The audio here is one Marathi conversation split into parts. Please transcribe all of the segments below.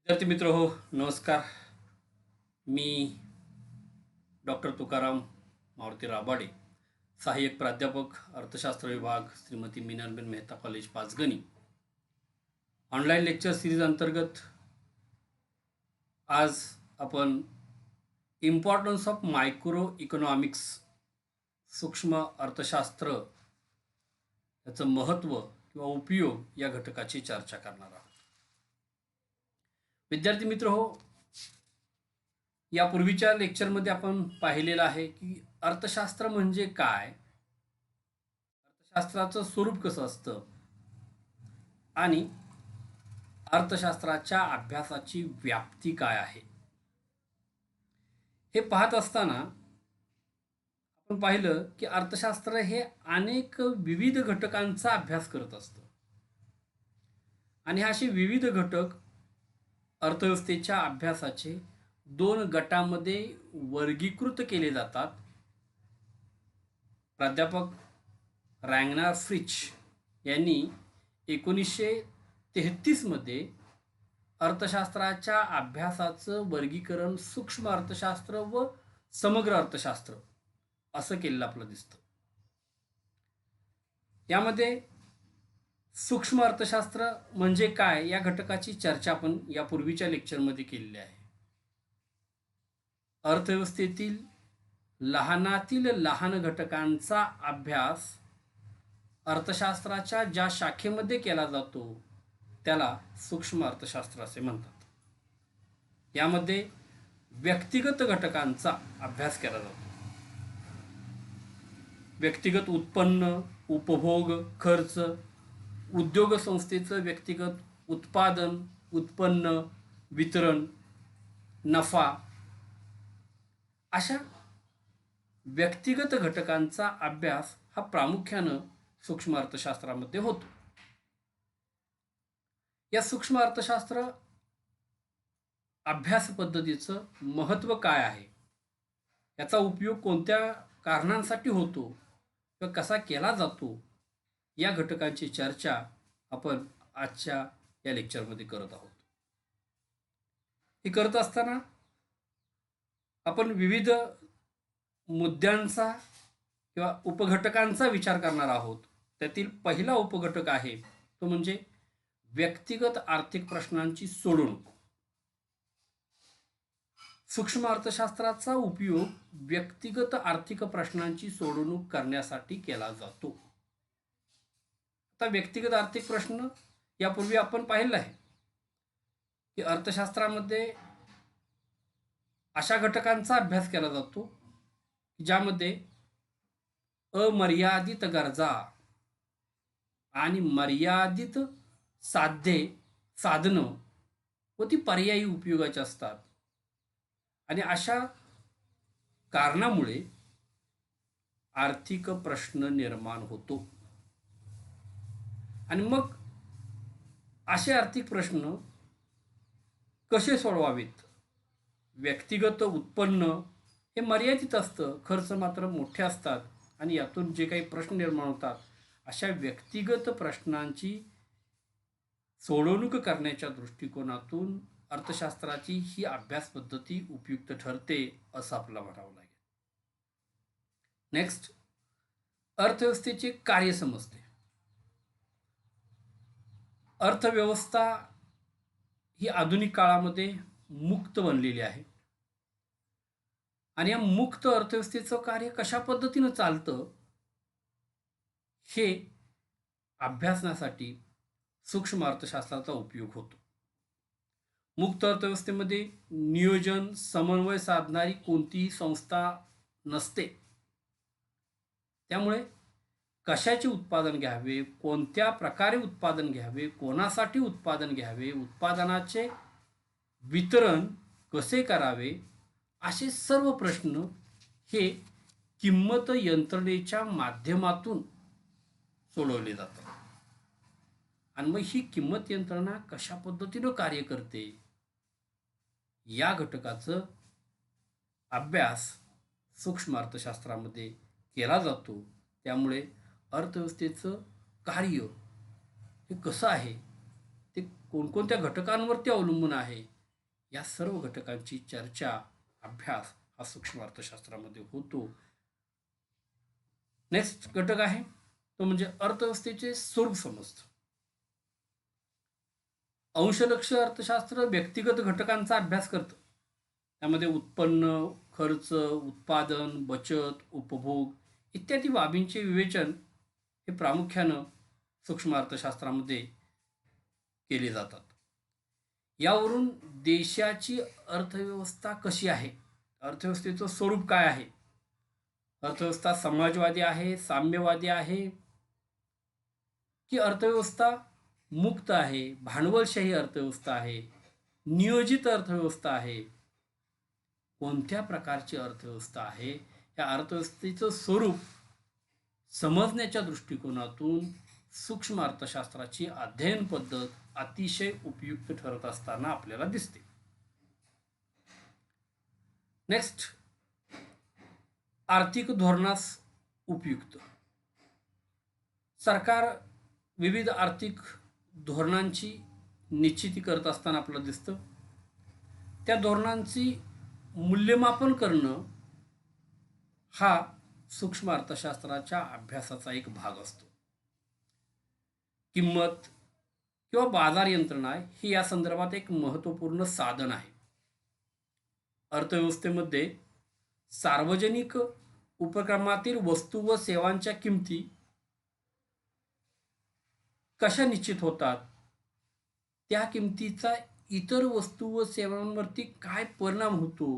विद्यार्थी मित्र हो, नमस्कार. मी डॉक्टर तुकाराम मारुती राबाडे, सहाय्यक प्राध्यापक अर्थशास्त्र विभाग, Shrimati Meenalben Mehta college Panchgani. Online lecture series अंतर्गत आज आपण इम्पॉर्टन्स ऑफ मायक्रो इकॉनॉमिक्स, सूक्ष्म अर्थशास्त्र, याचं महत्त्व किंवा उपयोग या घटकाची चर्चा करणार आहोत. विद्यार्थी मित्र हो, यापूर्वीच्या लेक्चरमध्ये आपण पाहिलेलं आहे की अर्थशास्त्र म्हणजे काय, अर्थशास्त्राचं स्वरूप कसं असतं आणि अर्थशास्त्राच्या अभ्यासाची व्याप्ती काय आहे. हे पाहत असताना आपण पाहिलं की अर्थशास्त्र हे अनेक विविध घटकांचा अभ्यास करत असतं आणि असे विविध घटक अर्थव्यवस्थेच्या अभ्यासाचे दोन गटामध्ये वर्गीकृत केले जातात. प्राध्यापक रॅग्नार फ्रिच यांनी 1933 मध्ये अर्थशास्त्राच्या अभ्यासाचं वर्गीकरण सूक्ष्म अर्थशास्त्र व समग्र अर्थशास्त्र असं केलेलं आपलं दिसतं. यामध्ये सूक्ष्म अर्थशास्त्र म्हणजे काय या घटकाची चर्चा आपण यापूर्वीच्या लेक्चरमध्ये केलेली आहे. अर्थव्यवस्थेतील लहानातील लहान घटकांचा अभ्यास अर्थशास्त्राच्या ज्या शाखेमध्ये केला जातो त्याला सूक्ष्म अर्थशास्त्र असे म्हणतात. यामध्ये व्यक्तिगत घटकांचा अभ्यास केला जातो. व्यक्तिगत उत्पन्न, उपभोग, खर्च, उद्योग संस्थेचं व्यक्तिगत उत्पादन, उत्पन्न, वितरण, नफा, अशा व्यक्तिगत घटकांचा अभ्यास हा प्रामुख्यानं सूक्ष्म अर्थशास्त्रामध्ये होतो. या सूक्ष्म अर्थशास्त्र अभ्यास पद्धतीचं महत्त्व काय आहे, याचा उपयोग कोणत्या कारणांसाठी होतो किंवा कसा केला जातो, या घटकांची चर्चा आपण आजच्या या लेक्चरमध्ये करत आहोत. हे करत असताना आपण विविध मुद्द्यांचा किंवा उपघटकांचा विचार करणार आहोत. त्यातील पहिला उपघटक आहे तो म्हणजे व्यक्तिगत आर्थिक प्रश्नांची सोडवणूक. सूक्ष्म अर्थशास्त्राचा उपयोग व्यक्तिगत आर्थिक प्रश्नांची सोडवणूक करण्यासाठी केला जातो. आता व्यक्तिगत आर्थिक प्रश्न यापूर्वी आपण पाहिलं आहे की अर्थशास्त्रामध्ये अशा घटकांचा अभ्यास केला जातो ज्यामध्ये अमर्यादित गरजा आणि मर्यादित साधनं व ती पर्यायी उपयोगाची असतात आणि अशा कारणामुळे आर्थिक प्रश्न निर्माण होतो. आणि मग असे आर्थिक प्रश्न कसे सोडवावेत. व्यक्तिगत उत्पन्न हे मर्यादित असतं, खर्च मात्र मोठे असतात आणि यातून जे काही प्रश्न निर्माण होतात अशा व्यक्तिगत प्रश्नांची सोडवणूक करण्याच्या दृष्टिकोनातून अर्थशास्त्राची ही अभ्यास पद्धती उपयुक्त ठरते असं आपल्याला म्हणावं लागेल. नेक्स्ट, अर्थव्यवस्थेचे कार्य समजते. अर्थव्यवस्था ही आधुनिक काळामध्ये मुक्त बनलेली आहे आणि या मुक्त अर्थव्यवस्थेचं कार्य कशा पद्धतीनं चालतं हे अभ्यासण्यासाठी सूक्ष्म अर्थशास्त्राचा उपयोग होतो. मुक्त अर्थव्यवस्थेमध्ये नियोजन, समन्वय साधणारी कोणतीही संस्था नसते. त्यामुळे कशाचे उत्पादन घ्यावे, कोणत्या प्रकारे उत्पादन घ्यावे, कोणासाठी उत्पादन घ्यावे, उत्पादनाचे वितरण कसे करावे, असे सर्व प्रश्न हे किंमत यंत्रणेच्या माध्यमातून सोडवले जातात. आणि मग ही किंमत यंत्रणा कशा पद्धतीनं कार्य करते या घटकाचं अभ्यास सूक्ष्म अर्थशास्त्रामध्ये केला जातो. त्यामुळे अर्थव्यवस्थेचं कार्य हे कसं आहे, ते कोणकोणत्या घटकांवरती अवलंबून आहे या सर्व घटकांची चर्चा, अभ्यास हा सूक्ष्म अर्थशास्त्रामध्ये होतो. नेक्स्ट घटक आहे तो म्हणजे अर्थव्यवस्थेचे स्वरूप समजतं. अंशलक्ष अर्थशास्त्र व्यक्तिगत घटकांचा अभ्यास करतं. त्यामध्ये उत्पन्न, खर्च, उत्पादन, बचत, उपभोग इत्यादी बाबींचे विवेचन हे प्रामुख्यानं सूक्ष्म अर्थशास्त्रामध्ये केले जातात. यावरून देशाची अर्थव्यवस्था कशी आहे, अर्थव्यवस्थेचं स्वरूप काय आहे, अर्थव्यवस्था समाजवादी आहे, साम्यवादी आहे, की अर्थव्यवस्था मुक्त आहे, भांडवलशाही अर्थव्यवस्था आहे, नियोजित अर्थव्यवस्था आहे, कोणत्या प्रकारची अर्थव्यवस्था आहे, या अर्थव्यवस्थेचं स्वरूप समजण्याच्या दृष्टिकोनातून सूक्ष्म अर्थशास्त्राची अध्ययन पद्धत अतिशय उपयुक्त ठरत असताना आपल्याला दिसते. नेक्स्ट, आर्थिक धोरणास उपयुक्त. सरकार विविध आर्थिक धोरणांची निश्चिती करत असताना आपल्याला दिसतं. त्या धोरणांची मूल्यमापन करणं हा सूक्ष्म अर्थशास्त्राच्या अभ्यासाचा एक भाग असतो. किंमत किंवा बाजार यंत्रणा ही या संदर्भात एक महत्त्वपूर्ण साधन आहे. अर्थव्यवस्थेमध्ये सार्वजनिक उपक्रमातील वस्तू व सेवांच्या किमती कशा निश्चित होतात, त्या किमतीचा इतर वस्तू व सेवांवरती काय परिणाम होतो,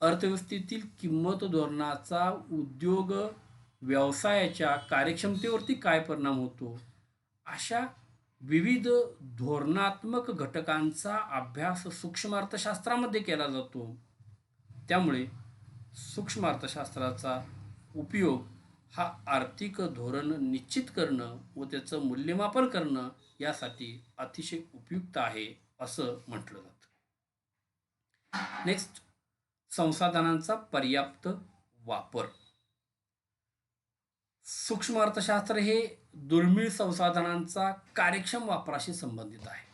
अर्थव्यवस्थेतील किंमत धोरणाचा उद्योग व्यवसायाच्या कार्यक्षमतेवरती काय परिणाम होतो, अशा विविध धोरणात्मक घटकांचा अभ्यास सूक्ष्म अर्थशास्त्रामध्ये केला जातो. त्यामुळे सूक्ष्म अर्थशास्त्राचा उपयोग हा आर्थिक धोरण निश्चित करणं व त्याचं मूल्यमापन करणं यासाठी अतिशय उपयुक्त आहे असं म्हटलं जातं. नेक्स्ट, संसाधनांचा पर्याप्त वापर. सूक्ष्म अर्थशास्त्र हे दुर्मिळ संसाधनांचा कार्यक्षम वापराशी संबंधित आहे.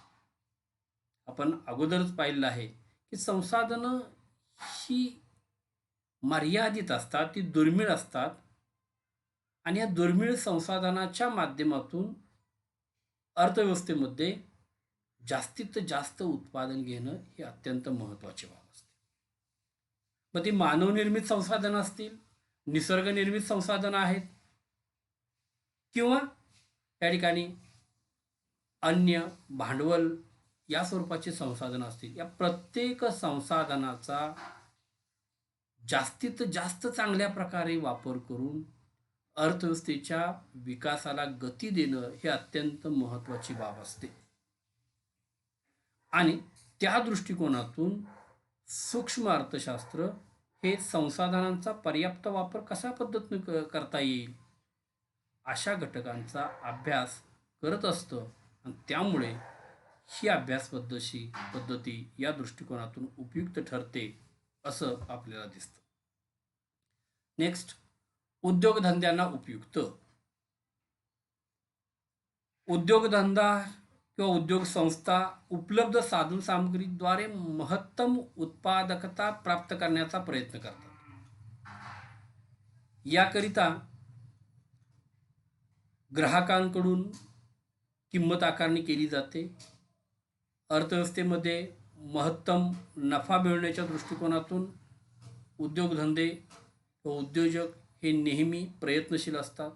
आपण अगोदरच पाहिलं आहे की संसाधनं ही मर्यादित असतात, ती दुर्मिळ असतात आणि या दुर्मिळ संसाधनाच्या माध्यमातून अर्थव्यवस्थेमध्ये जास्तीत जास्त उत्पादन घेणं हे अत्यंत महत्त्वाची बाब असते. मग ती मानवनिर्मित संसाधनं असतील, निसर्गनिर्मित संसाधनं आहेत, किंवा त्या ठिकाणी अन्य भांडवल या स्वरूपाची संसाधनं असतील, या प्रत्येक संसाधनाचा जास्तीत जास्त चांगल्या प्रकारे वापर करून अर्थव्यवस्थेच्या विकासाला गती देणं हे अत्यंत महत्त्वाची बाब असते. आणि त्या दृष्टिकोनातून सूक्ष्म अर्थशास्त्र हे संसाधनांचा पर्याप्त वापर कशा पद्धतीने करता येईल अशा घटकांचा अभ्यास करत असतं. आणि त्यामुळे ही अभ्यास पद्धती या दृष्टिकोनातून उपयुक्त ठरते असं आपल्याला दिसतं. नेक्स्ट, उद्योगधंद्यांना उपयुक्त. उद्योगधंदा किंवा उद्योग संस्था उपलब्ध साधन सामग्रीद्वारे महत्तम उत्पादकता प्राप्त करण्याचा प्रयत्न करतात. याकरिता ग्राहकांकडून किंमत आकारणी केली जाते. अर्थव्यवस्थेमध्ये महत्तम नफा मिळवण्याच्या दृष्टिकोनातून उद्योगधंदे व उद्योजक हे नेहमी प्रयत्नशील असतात.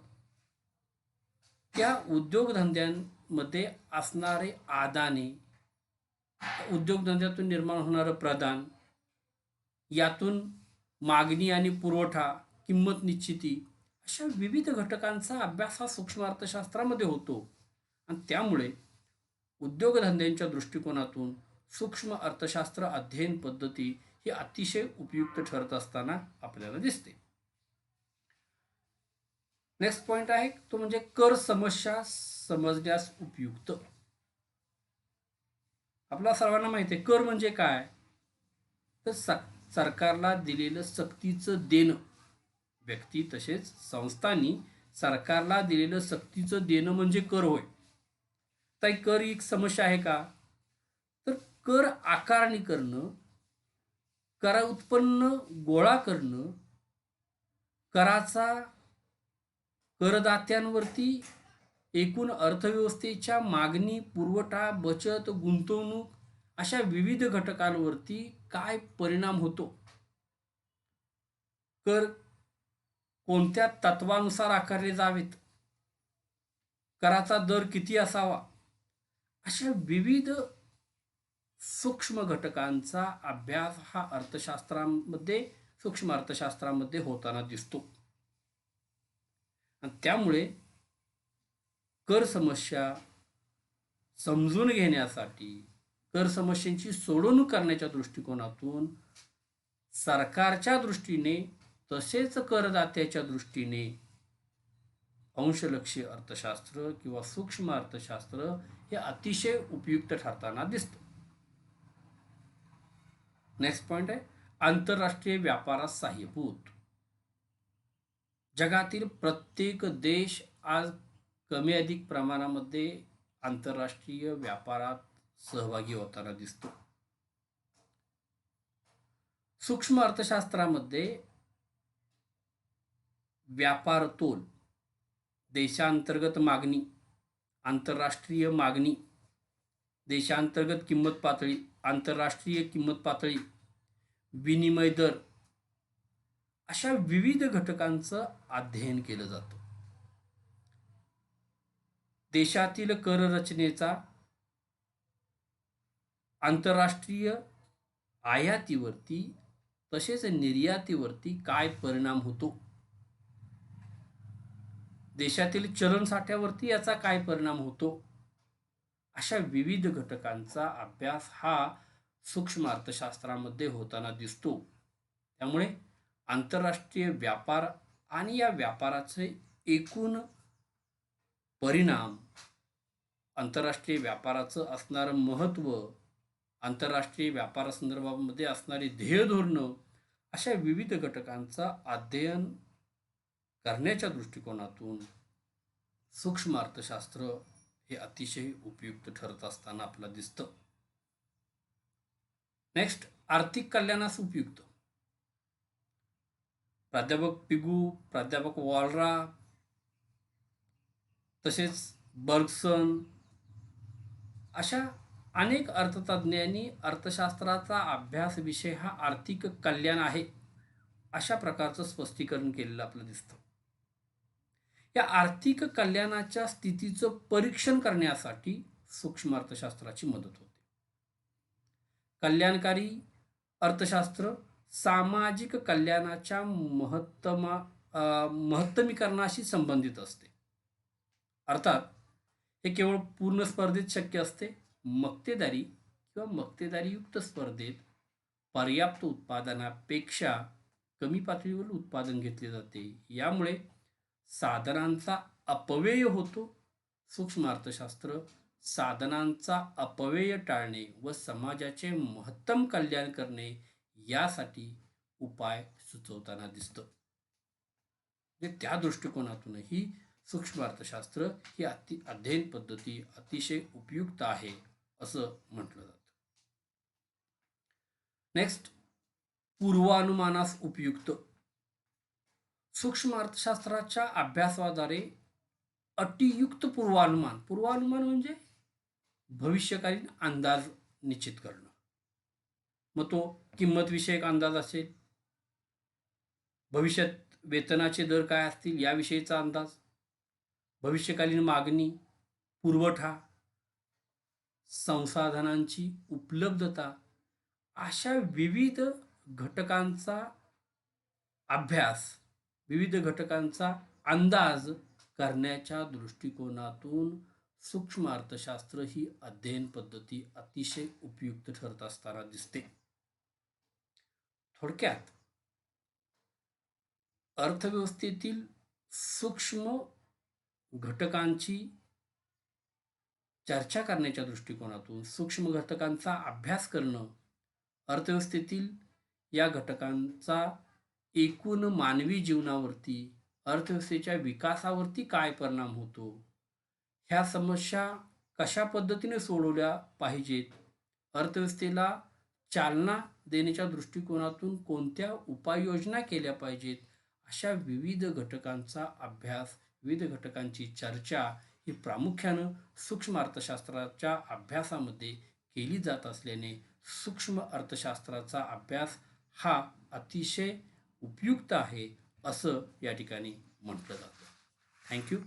त्या उद्योगधंद्यांमध्ये असणारे आदाने, उद्योगधंद्यातून निर्माण होणारं प्रदान, यातून मागणी आणि पुरवठा, किंमत निश्चिती अशा विविध घटकांचा अभ्यास हा सूक्ष्म अर्थशास्त्रामध्ये होतो. आणि त्यामुळे उद्योगधंद्यांच्या दृष्टिकोनातून सूक्ष्म अर्थशास्त्र अध्ययन पद्धती ही अतिशय उपयुक्त ठरत असताना आपल्याला दिसते. नेक्स्ट पॉइंट आहे तो म्हणजे कर समस्या समजण्यास उपयुक्त. आपल्या सर्वांना माहिती आहे कर म्हणजे काय, तर सरकारला दिलेलं सक्तीचं देणं. व्यक्ती तसेच संस्थांनी सरकारला दिलेलं सक्तीचं देणं म्हणजे कर होय. तर कर ही एक समस्या आहे का, तर कर आकारणी करणं, कर उत्पन्न गोळा करणं, कराचा करदात्यांवरती एकूण अर्थव्यवस्थेच्या मागणी, पुरवठा, बचत, गुंतवणूक अशा विविध घटकांवरती काय परिणाम होतो, कर कोणत्या तत्वानुसार आकारले जावेत, कराचा दर किती असावा, अशा विविध सूक्ष्म घटकांचा अभ्यास हा अर्थशास्त्रामध्ये सूक्ष्म अर्थशास्त्रामध्ये होताना दिसतो. आणि त्यामुळे कर समस्या समजून घेण्यासाठी, कर समस्यांची सोडवणूक करण्याच्या दृष्टिकोनातून सरकारच्या दृष्टीने तसेच करदात्याच्या दृष्टीने अंशलक्षी अर्थशास्त्र किंवा सूक्ष्म अर्थशास्त्र हे अतिशय उपयुक्त ठरताना दिसतं. नेक्स्ट पॉइंट आहे आंतरराष्ट्रीय व्यापारास सहाय्यभूत. जगातील प्रत्येक देश आज कमी अधिक प्रमाणामध्ये आंतरराष्ट्रीय व्यापारात सहभागी होताना दिसतो. सूक्ष्म अर्थशास्त्रामध्ये व्यापार तोल, देशांतर्गत मागणी, आंतरराष्ट्रीय मागणी, देशांतर्गत किंमत पातळी, आंतरराष्ट्रीय किंमत पातळी, विनिमय दर अशा विविध घटकांचं अध्ययन केलं जातं. देशातील कर रचनेचा आंतरराष्ट्रीय आयातीवरती तसेच निर्यातीवरती काय परिणाम होतो, देशातील चलन साठ्यावरती याचा काय परिणाम होतो, अशा विविध घटकांचा अभ्यास हा सूक्ष्म अर्थशास्त्रामध्ये होताना दिसतो. त्यामुळे आंतरराष्ट्रीय व्यापार आणि या व्यापाराचे एकूण परिणाम, आंतरराष्ट्रीय व्यापाराचं असणारं महत्त्व, आंतरराष्ट्रीय व्यापारासंदर्भामध्ये असणारी ध्येय धोरणं अशा विविध घटकांचा अध्ययन करण्याच्या दृष्टिकोनातून सूक्ष्म अर्थशास्त्र हे अतिशय उपयुक्त ठरत असताना आपल्याला दिसतं. नेक्स्ट आर्थिक कल्याणास उपयुक्त. प्राध्यापक पिगू, प्राध्यापक वॉलरा तसेच बर्गसन अशा अनेक अर्थतज्ज्ञांनी अर्थशास्त्राचा अभ्यास विषय हा आर्थिक कल्याण आहे अशा प्रकारचं स्पष्टीकरण केलेलं आपलं दिसतं. या आर्थिक कल्याणाच्या स्थितीचं परीक्षण करण्यासाठी सूक्ष्म अर्थशास्त्राची मदत होते. कल्याणकारी अर्थशास्त्र सामाजिक कल्याणाच्या महत्तमीकरणाशी संबंधित असते. अर्थात हे केवळ पूर्ण स्पर्धेत शक्य असते. मक्तेदारी किंवा मक्तेदारीयुक्त स्पर्धेत पर्याप्त उत्पादनापेक्षा कमी पातळीवर उत्पादन घेतले जाते. यामुळे साधनांचा अपव्यय होतो. सूक्ष्म अर्थशास्त्र साधनांचा अपव्यय टाळणे व समाजाचे महत्तम कल्याण करणे यासाठी उपाय सुचवताना दिसतं. म्हणजे त्या दृष्टिकोनातूनही सूक्ष्म अर्थशास्त्र ही अध्ययन पद्धती अतिशय उपयुक्त आहे असं म्हटलं जातं. नेक्स्ट पूर्वानुमानास उपयुक्त. सूक्ष्म अर्थशास्त्राच्या अभ्यासाद्वारे अटीयुक्त पूर्वानुमान म्हणजे भविष्यकालीन अंदाज निश्चित करणं. मग तो किंमतविषयक अंदाज असेल, भविष्यात वेतनाचे दर काय असतील याविषयीचा अंदाज, भविष्यकालीन मागणी, पुरवठा, संसाधनांची उपलब्धता अशा विविध घटकांचा अभ्यास, विविध घटकांचा अंदाज करण्याच्या दृष्टिकोनातून सूक्ष्म अर्थशास्त्र ही अध्ययन पद्धती अतिशय उपयुक्त ठरत असताना दिसते. थोडक्यात अर्थव्यवस्थेतील सूक्ष्म घटकांची चर्चा करण्याच्या दृष्टिकोनातून सूक्ष्म घटकांचा अभ्यास करणं, अर्थव्यवस्थेतील या घटकांचा एकूण मानवी जीवनावरती, अर्थव्यवस्थेच्या विकासावरती काय परिणाम होतो, ह्या समस्या कशा पद्धतीने सोडवल्या पाहिजेत अर्थव्यवस्थेला चालना देण्याच्या दृष्टिकोनातून कोणत्या उपाययोजना केल्या पाहिजेत, अशा विविध घटकांचा अभ्यास, विविध घटकांची चर्चा ही प्रामुख्यानं सूक्ष्म अर्थशास्त्राच्या अभ्यासामध्ये केली जात असल्याने सूक्ष्म अर्थशास्त्राचा अभ्यास हा अतिशय उपयुक्त आहे असं या ठिकाणी म्हटलं जातं. थँक्यू.